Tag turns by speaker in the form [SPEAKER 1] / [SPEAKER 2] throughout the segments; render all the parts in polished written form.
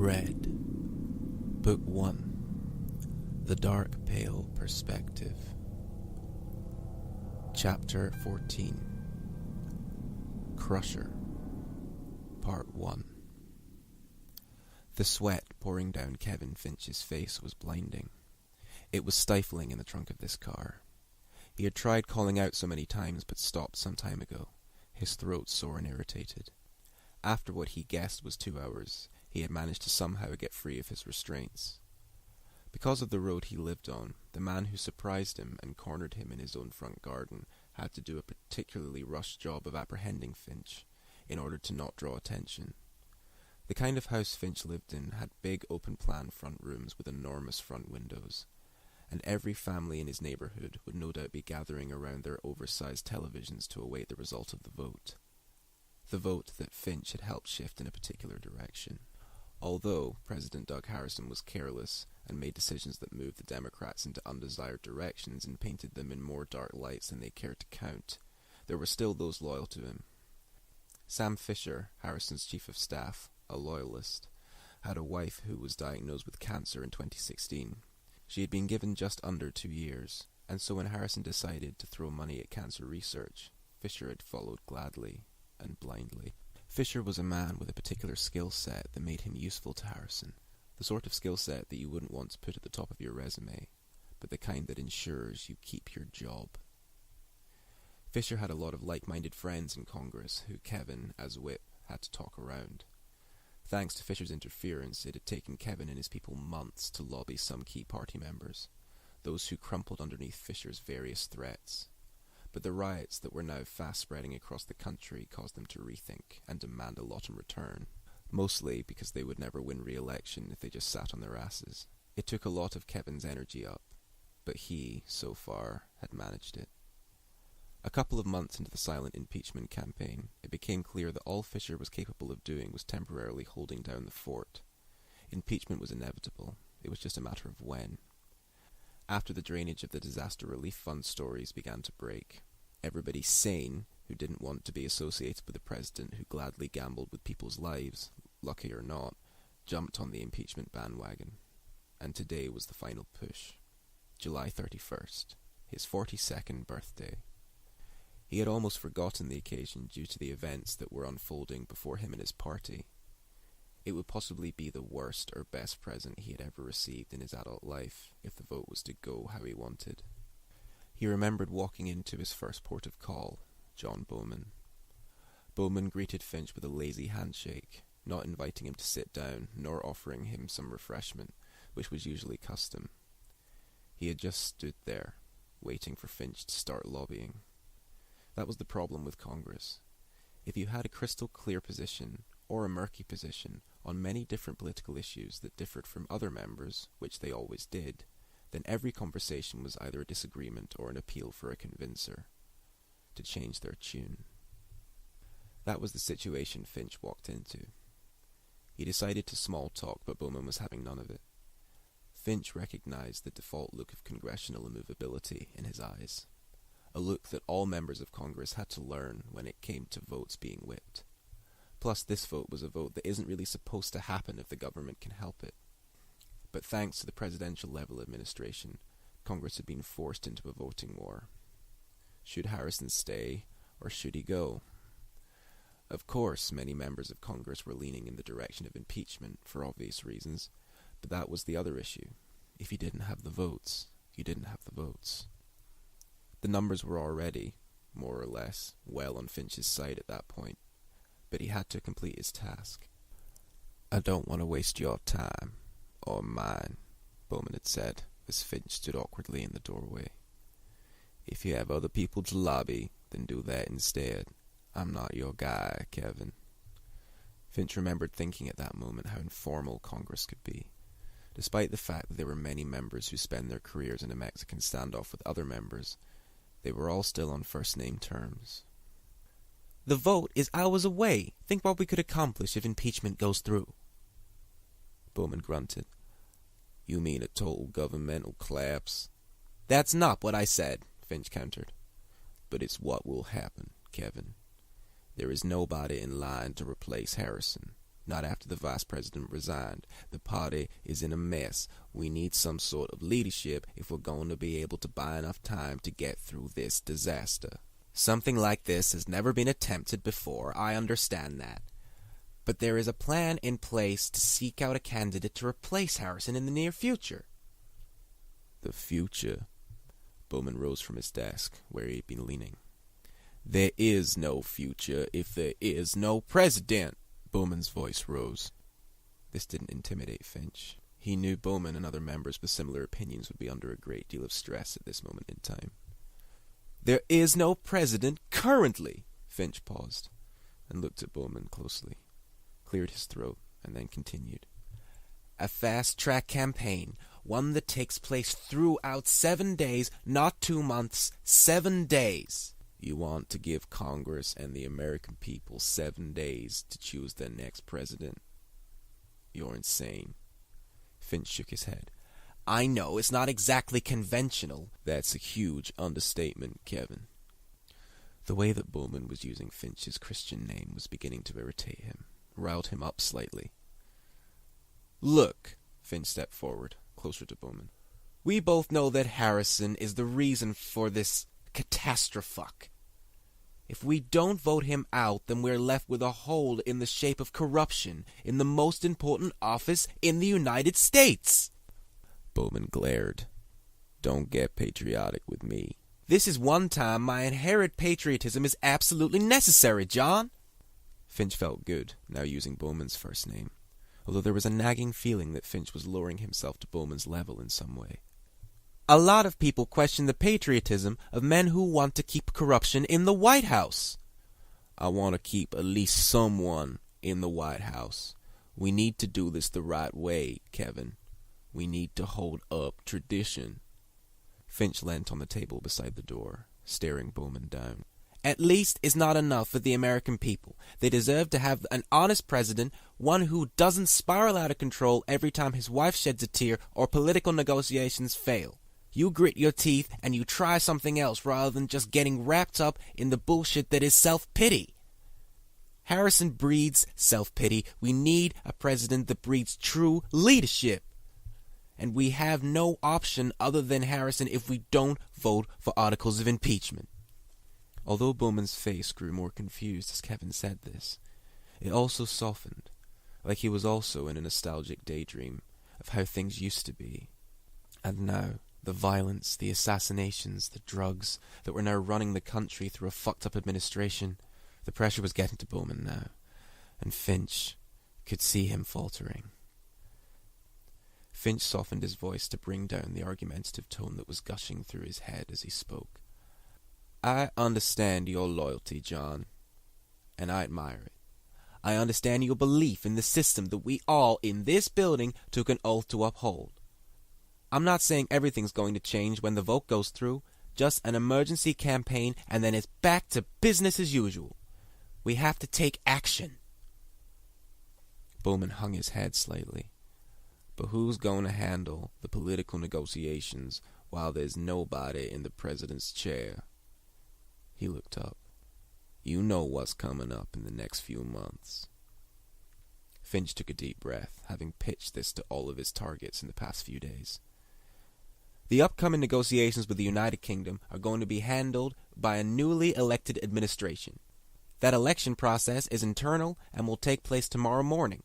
[SPEAKER 1] ReD, Book 1, The Dark Pale Perspective. Chapter 14, Crusher, Part 1. The sweat pouring down Kevin Finch's face was blinding. It was stifling in the trunk of this car. He had tried calling out so many times but stopped some time ago, his throat sore and irritated. After what he guessed was 2 hours, he had managed to somehow get free of his restraints. Because of the road he lived on, the man who surprised him and cornered him in his own front garden had to do a particularly rushed job of apprehending Finch in order to not draw attention. The kind of house Finch lived in had big open-plan front rooms with enormous front windows, and every family in his neighborhood would no doubt be gathering around their oversized televisions to await the result of the vote. The vote that Finch had helped shift in a particular direction. Although President Doug Harrison was careless and made decisions that moved the Democrats into undesired directions and painted them in more dark lights than they cared to count, there were still those loyal to him. Sam Fisher, Harrison's chief of staff, a loyalist, had a wife who was diagnosed with cancer in 2016. She had been given just under 2 years, and so when Harrison decided to throw money at cancer research, Fisher had followed gladly and blindly. Fisher was a man with a particular skill set that made him useful to Harrison, the sort of skill set that you wouldn't want to put at the top of your resume, but the kind that ensures you keep your job. Fisher had a lot of like-minded friends in Congress who Kevin, as whip, had to talk around. Thanks to Fisher's interference, it had taken Kevin and his people months to lobby some key party members, those who crumpled underneath Fisher's various threats. But the riots that were now fast spreading across the country caused them to rethink and demand a lot in return, mostly because they would never win re-election if they just sat on their asses. It took a lot of Kevin's energy up, but he, so far, had managed it. A couple of months into the silent impeachment campaign, it became clear that all Fisher was capable of doing was temporarily holding down the fort. Impeachment was inevitable. It was just a matter of when. After the drainage of the disaster relief fund stories began to break, everybody sane who didn't want to be associated with a president who gladly gambled with people's lives, lucky or not, jumped on the impeachment bandwagon. And today was the final push. July 31st, his 42nd birthday. He had almost forgotten the occasion due to the events that were unfolding before him and his party. It would possibly be the worst or best present he had ever received in his adult life if the vote was to go how he wanted. He remembered walking into his first port of call, John Bowman. Bowman greeted Finch with a lazy handshake, not inviting him to sit down nor offering him some refreshment, which was usually custom. He had just stood there, waiting for Finch to start lobbying. That was the problem with Congress. If you had a crystal clear position, or a murky position, on many different political issues that differed from other members, which they always did, then every conversation was either a disagreement or an appeal for a convincer to change their tune. That was the situation Finch walked into. He decided to small talk, but Bowman was having none of it. Finch recognized the default look of congressional immovability in his eyes, a look that all members of Congress had to learn when it came to votes being whipped. Plus, this vote was a vote that isn't really supposed to happen if the government can help it. But thanks to the presidential-level administration, Congress had been forced into a voting war. Should Harrison stay, or should he go? Of course, many members of Congress were leaning in the direction of impeachment, for obvious reasons, but that was the other issue. If he didn't have the votes, he didn't have the votes. The numbers were already, more or less, well on Finch's side at that point, but he had to complete his task. "I don't want to waste your time, or mine," Bowman had said, as Finch stood awkwardly in the doorway. "If you have other people to lobby, then do that instead. I'm not your guy, Kevin." Finch remembered thinking at that moment how informal Congress could be. Despite the fact that there were many members who spent their careers in a Mexican standoff with other members, they were all still on first-name terms. "The vote is hours away. Think what we could accomplish if impeachment goes through." Bowman grunted. "You mean a total governmental collapse?" "That's not what I said," Finch countered. "But it's what will happen, Kevin. There is nobody in line to replace Harrison, Not after the vice president resigned. The party is in a mess. We need some sort of leadership if we're going to be able to buy enough time to get through this disaster. Something like this has never been attempted before, I understand that. But there is a plan in place to seek out a candidate to replace Harrison in the near future. The future? Bowman rose from his desk, where he had been leaning. There is no future if there is no president. Bowman's voice rose. This didn't intimidate Finch. He knew Bowman and other members with similar opinions would be under a great deal of stress at this moment in time. There is no president currently. Finch paused and looked at Bowman closely, cleared his throat, and then continued. A fast-track campaign, one that takes place throughout 7 days, not 2 months, 7 days. You want to give Congress and the American people 7 days to choose their next president? You're insane. Finch shook his head. I know, it's not exactly conventional. That's a huge understatement, Kevin. The way that Bowman was using Finch's Christian name was beginning to irritate him, riled him up slightly. Look, Finch stepped forward, closer to Bowman. We both know that Harrison is the reason for this catastrophe. If we don't vote him out, then we're left with a hole in the shape of corruption in the most important office in the United States. Bowman glared. Don't get patriotic with me. This is one time my inherent patriotism is absolutely necessary, John. Finch felt good, now using Bowman's first name, although there was a nagging feeling that Finch was lowering himself to Bowman's level in some way. A lot of people question the patriotism of men who want to keep corruption in the White House. I want to keep at least someone in the White House. We need to do this the right way, Kevin. We need to hold up tradition. Finch leant on the table beside the door, staring Bowman down. At least is not enough for the American people. They deserve to have an honest president, one who doesn't spiral out of control every time his wife sheds a tear or political negotiations fail. You grit your teeth and you try something else rather than just getting wrapped up in the bullshit that is self-pity. Harrison breeds self-pity. We need a president that breeds true leadership. And we have no option other than Harrison if we don't vote for articles of impeachment. Although Bowman's face grew more confused as Kevin said this, it also softened, like he was also in a nostalgic daydream of how things used to be. And now, the violence, the assassinations, the drugs that were now running the country through a fucked-up administration, the pressure was getting to Bowman now, and Finch could see him faltering. Finch softened his voice to bring down the argumentative tone that was gushing through his head as he spoke. I understand your loyalty, John, and I admire it. I understand your belief in the system that we all in this building took an oath to uphold. I'm not saying everything's going to change when the vote goes through, just an emergency campaign and then it's back to business as usual. We have to take action. Bowman hung his head slightly. But who's going to handle the political negotiations while there's nobody in the president's chair? He looked up. You know what's coming up in the next few months. Finch took a deep breath, having pitched this to all of his targets in the past few days. The upcoming negotiations with the United Kingdom are going to be handled by a newly elected administration. That election process is internal and will take place tomorrow morning.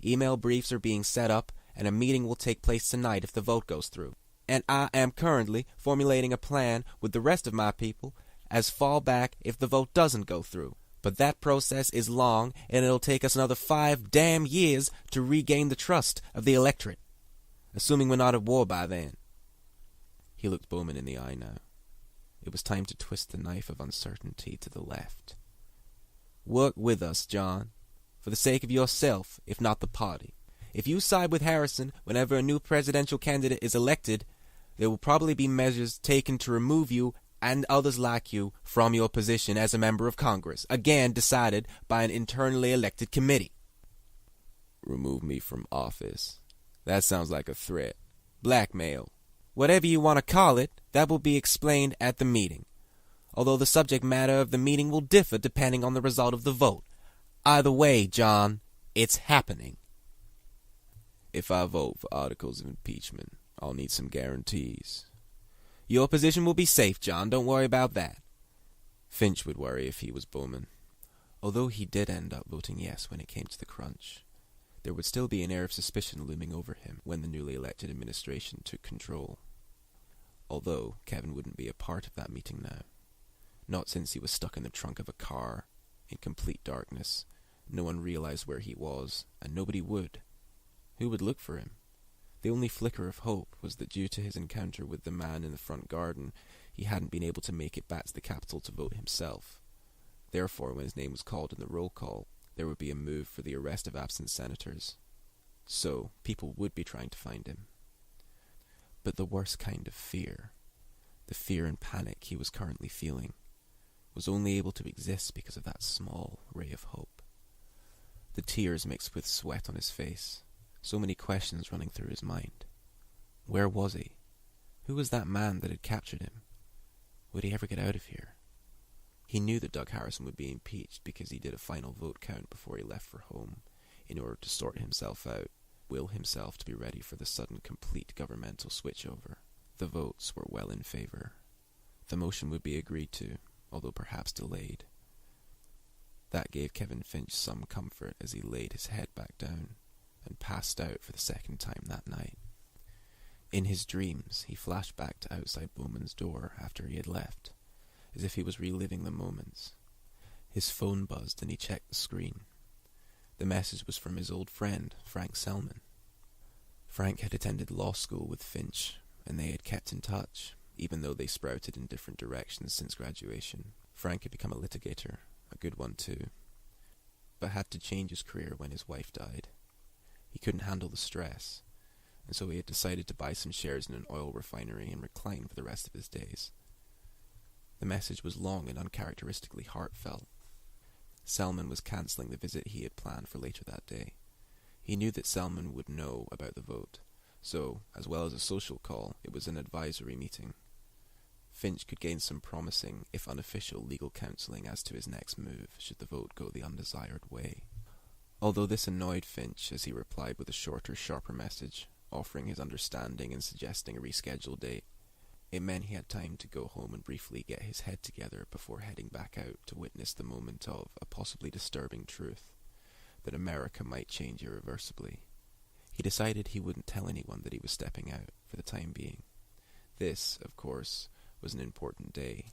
[SPEAKER 1] Email briefs are being set up, and a meeting will take place tonight if the vote goes through. And I am currently formulating a plan with the rest of my people as fallback if the vote doesn't go through. But that process is long, and it'll take us another 5 damn years to regain the trust of the electorate, assuming we're not at war by then. He looked Bowman in the eye now. It was time to twist the knife of uncertainty to the left. Work with us, John, for the sake of yourself, if not the party. If you side with Harrison whenever a new presidential candidate is elected, there will probably be measures taken to remove you and others like you from your position as a member of Congress, again decided by an internally elected committee. Remove me from office? That sounds like a threat. Blackmail. Whatever you want to call it, that will be explained at the meeting, although the subject matter of the meeting will differ depending on the result of the vote. Either way, John, It's happening. If I vote for articles of impeachment, I'll need some guarantees. Your position will be safe, John. Don't worry about that. Finch would worry if he was Bowman. Although he did end up voting yes when it came to the crunch, there would still be an air of suspicion looming over him when the newly elected administration took control. Although Kevin wouldn't be a part of that meeting now. Not since he was stuck in the trunk of a car, in complete darkness. No one realized where he was, and nobody would. Who would look for him? The only flicker of hope was that due to his encounter with the man in the front garden, he hadn't been able to make it back to the Capitol to vote himself. Therefore, when his name was called in the roll call, there would be a move for the arrest of absent senators. So, people would be trying to find him. But the worst kind of fear, the fear and panic he was currently feeling, was only able to exist because of that small ray of hope. The tears mixed with sweat on his face, so many questions running through his mind. Where was he? Who was that man that had captured him? Would he ever get out of here? He knew that Doug Harrison would be impeached because he did a final vote count before he left for home, in order to sort himself out, will himself to be ready for the sudden complete governmental switchover. The votes were well in favor. The motion would be agreed to, although perhaps delayed. That gave Kevin Finch some comfort as he laid his head back down and passed out for the second time that night. In his dreams, he flashed back to outside Bowman's door after he had left, as if he was reliving the moments. His phone buzzed and he checked the screen. The message was from his old friend, Frank Selman. Frank had attended law school with Finch, and they had kept in touch, even though they sprouted in different directions since graduation. Frank had become a litigator, a good one too, but had to change his career when his wife died. He couldn't handle the stress, and so he had decided to buy some shares in an oil refinery and recline for the rest of his days. The message was long and uncharacteristically heartfelt. Selman was cancelling the visit he had planned for later that day. He knew that Selman would know about the vote, so, as well as a social call, it was an advisory meeting. Finch could gain some promising, if unofficial, legal counselling as to his next move, should the vote go the undesired way. Although this annoyed Finch as he replied with a shorter, sharper message, offering his understanding and suggesting a rescheduled date, it meant he had time to go home and briefly get his head together before heading back out to witness the moment of a possibly disturbing truth, that America might change irreversibly. He decided he wouldn't tell anyone that he was stepping out, for the time being. This, of course, was an important day,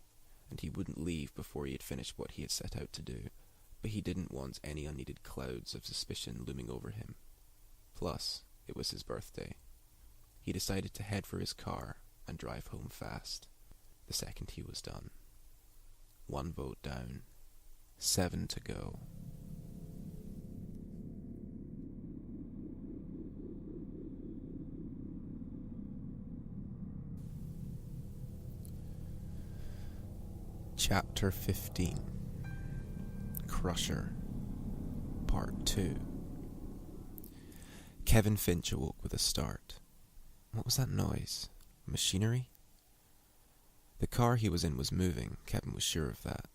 [SPEAKER 1] and he wouldn't leave before he had finished what he had set out to do, but he didn't want any unneeded clouds of suspicion looming over him. Plus, it was his birthday. He decided to head for his car and drive home fast, the second he was done. 1 vote down, 7 to go. Chapter 15. Crusher, Part 2. Kevin Finch awoke with a start. What was that noise? Machinery? The car he was in was moving, Kevin was sure of that.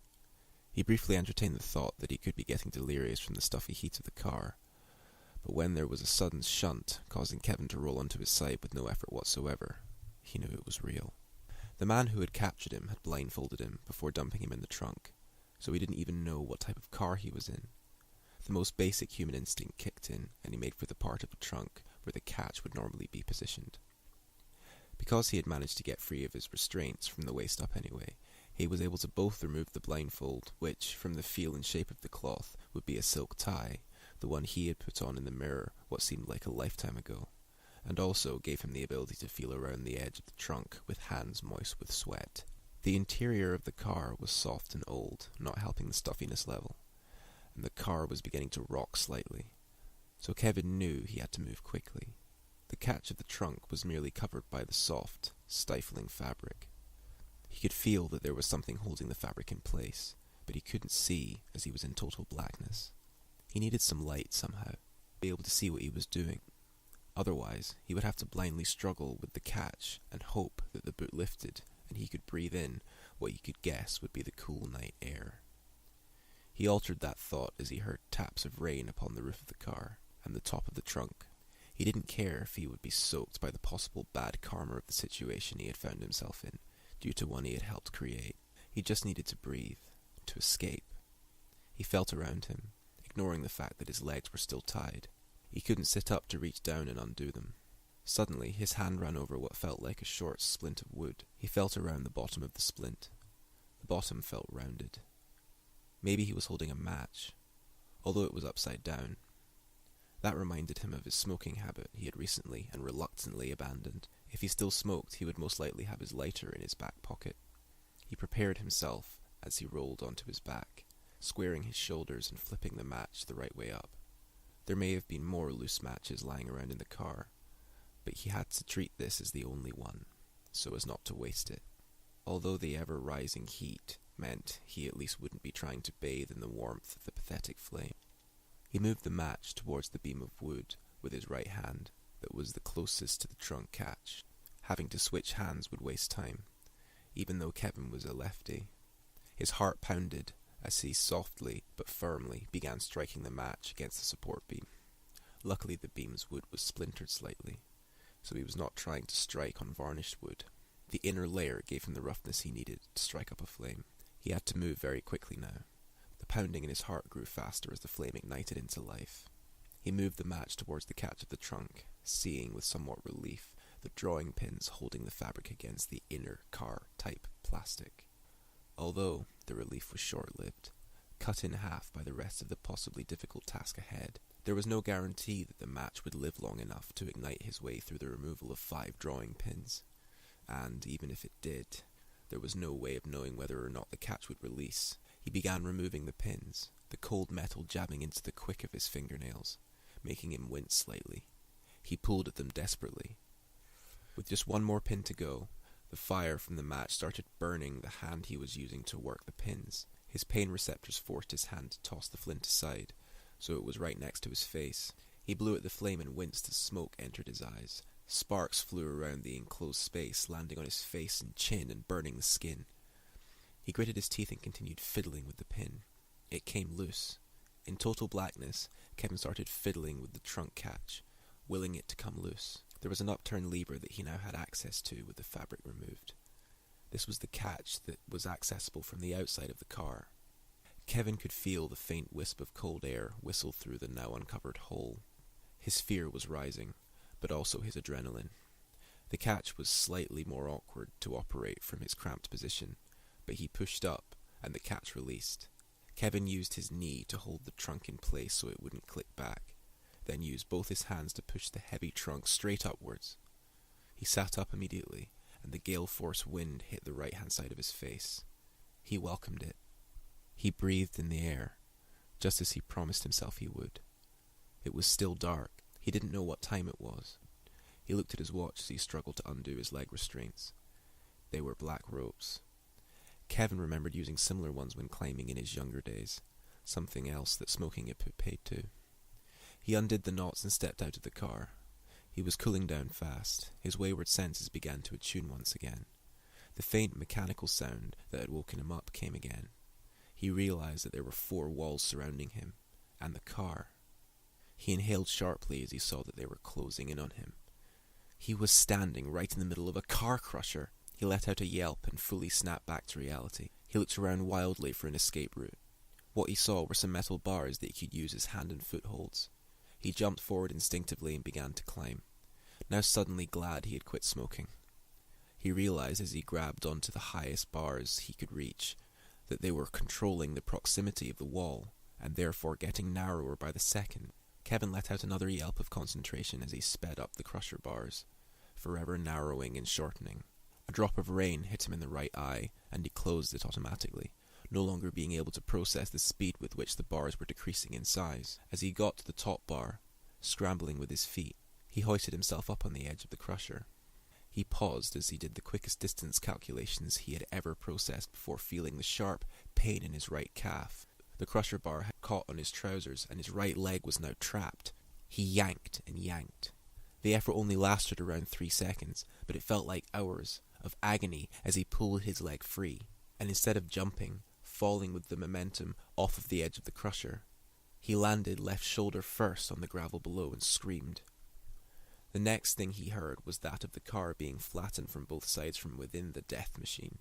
[SPEAKER 1] He briefly entertained the thought that he could be getting delirious from the stuffy heat of the car, but when there was a sudden shunt, causing Kevin to roll onto his side with no effort whatsoever, he knew it was real. The man who had captured him had blindfolded him before dumping him in the trunk, so he didn't even know what type of car he was in. The most basic human instinct kicked in, and he made for the part of the trunk where the catch would normally be positioned. Because he had managed to get free of his restraints from the waist up anyway, he was able to both remove the blindfold, which, from the feel and shape of the cloth, would be a silk tie, the one he had put on in the mirror what seemed like a lifetime ago, and also gave him the ability to feel around the edge of the trunk with hands moist with sweat. The interior of the car was soft and old, not helping the stuffiness level, and the car was beginning to rock slightly, so Kevin knew he had to move quickly. The catch of the trunk was merely covered by the soft, stifling fabric. He could feel that there was something holding the fabric in place, but he couldn't see as he was in total blackness. He needed some light somehow, to be able to see what he was doing. Otherwise, he would have to blindly struggle with the catch and hope that the boot lifted and he could breathe in what he could guess would be the cool night air. He altered that thought as he heard taps of rain upon the roof of the car and the top of the trunk. He didn't care if he would be soaked by the possible bad karma of the situation he had found himself in, due to one he had helped create. He just needed to breathe, to escape. He felt around him, ignoring the fact that his legs were still tied. He couldn't sit up to reach down and undo them. Suddenly, his hand ran over what felt like a short splint of wood. He felt around the bottom of the splint. The bottom felt rounded. Maybe he was holding a match, although it was upside down. That reminded him of his smoking habit he had recently and reluctantly abandoned. If he still smoked, he would most likely have his lighter in his back pocket. He prepared himself as he rolled onto his back, squaring his shoulders and flipping the match the right way up. There may have been more loose matches lying around in the car, but he had to treat this as the only one, so as not to waste it. Although the ever-rising heat meant he at least wouldn't be trying to bathe in the warmth of the pathetic flame. He moved the match towards the beam of wood with his right hand that was the closest to the trunk catch. Having to switch hands would waste time, even though Kevin was a lefty. His heart pounded as he softly but firmly began striking the match against the support beam. Luckily the beam's wood was splintered slightly, so he was not trying to strike on varnished wood. The inner layer gave him the roughness he needed to strike up a flame. He had to move very quickly now. The pounding in his heart grew faster as the flame ignited into life. He moved the match towards the catch of the trunk, seeing with somewhat relief the drawing pins holding the fabric against the inner car-type plastic. Although the relief was short-lived, cut in half by the rest of the possibly difficult task ahead, there was no guarantee that the match would live long enough to ignite his way through the removal of 5 drawing pins. And even if it did, there was no way of knowing whether or not the catch would release. He began removing the pins, the cold metal jabbing into the quick of his fingernails, making him wince slightly. He pulled at them desperately. With just one more pin to go, the fire from the match started burning the hand he was using to work the pins. His pain receptors forced his hand to toss the flint aside, so it was right next to his face. He blew at the flame and winced as smoke entered his eyes. Sparks flew around the enclosed space, landing on his face and chin and burning the skin. He gritted his teeth and continued fiddling with the pin. It came loose. In total blackness, Kevin started fiddling with the trunk catch, willing it to come loose. There was an upturned lever that he now had access to with the fabric removed. This was the catch that was accessible from the outside of the car. Kevin could feel the faint wisp of cold air whistle through the now uncovered hole. His fear was rising, but also his adrenaline. The catch was slightly more awkward to operate from his cramped position, but he pushed up, and the catch released. Kevin used his knee to hold the trunk in place so it wouldn't click back, then used both his hands to push the heavy trunk straight upwards. He sat up immediately, and the gale-force wind hit the right-hand side of his face. He welcomed it. He breathed in the air, just as he promised himself he would. It was still dark. He didn't know what time it was. He looked at his watch as he struggled to undo his leg restraints. They were black ropes. Kevin remembered using similar ones when climbing in his younger days, something else that smoking had put paid to. He undid the knots and stepped out of the car. He was cooling down fast. His wayward senses began to attune once again. The faint mechanical sound that had woken him up came again. He realized that there were 4 walls surrounding him, and the car. He inhaled sharply as he saw that they were closing in on him. He was standing right in the middle of a car crusher. He let out a yelp and fully snapped back to reality. He looked around wildly for an escape route. What he saw were some metal bars that he could use as hand and footholds. He jumped forward instinctively and began to climb, now suddenly glad he had quit smoking. He realized as he grabbed onto the highest bars he could reach that they were controlling the proximity of the wall, and therefore getting narrower by the second. Kevin let out another yelp of concentration as he sped up the crusher bars, forever narrowing and shortening. A drop of rain hit him in the right eye, and he closed it automatically, no longer being able to process the speed with which the bars were decreasing in size. As he got to the top bar, scrambling with his feet, he hoisted himself up on the edge of the crusher. He paused as he did the quickest distance calculations he had ever processed before feeling the sharp pain in his right calf. The crusher bar had caught on his trousers, and his right leg was now trapped. He yanked and yanked. The effort only lasted around 3 seconds, but it felt like hours of agony as he pulled his leg free, and instead of jumping, falling with the momentum off of the edge of the crusher. He landed left shoulder first on the gravel below and screamed. The next thing he heard was that of the car being flattened from both sides from within the death machine.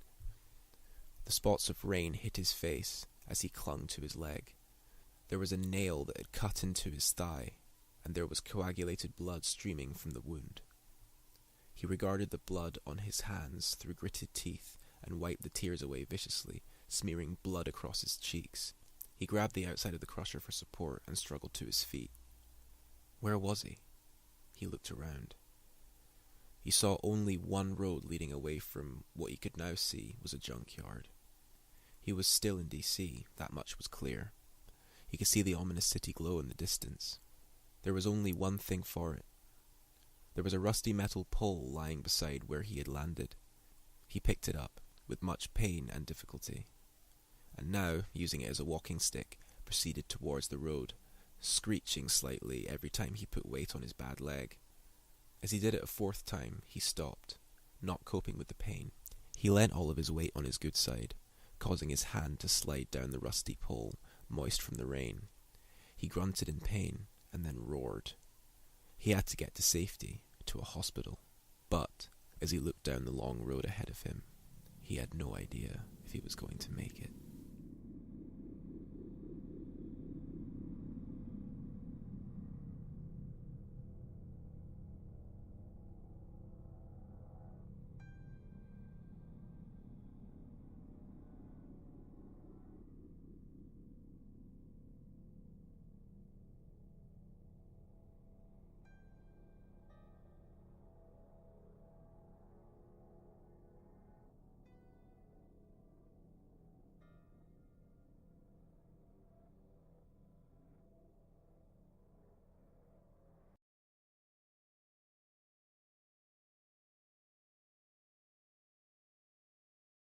[SPEAKER 1] The spots of rain hit his face as he clung to his leg. There was a nail that had cut into his thigh, and there was coagulated blood streaming from the wound. He regarded the blood on his hands through gritted teeth and wiped the tears away viciously, smearing blood across his cheeks. He grabbed the outside of the crusher for support and struggled to his feet. Where was he? He looked around. He saw only one road leading away from what he could now see was a junkyard. He was still in D.C., that much was clear. He could see the ominous city glow in the distance. There was only one thing for it. There was a rusty metal pole lying beside where he had landed. He picked it up, with much pain and difficulty, and now, using it as a walking stick, proceeded towards the road, screeching slightly every time he put weight on his bad leg. As he did it a fourth time, he stopped, not coping with the pain. He leant all of his weight on his good side, causing his hand to slide down the rusty pole, moist from the rain. He grunted in pain, and then roared. He had to get to safety, to a hospital. But, as he looked down the long road ahead of him, he had no idea if he was going to make it.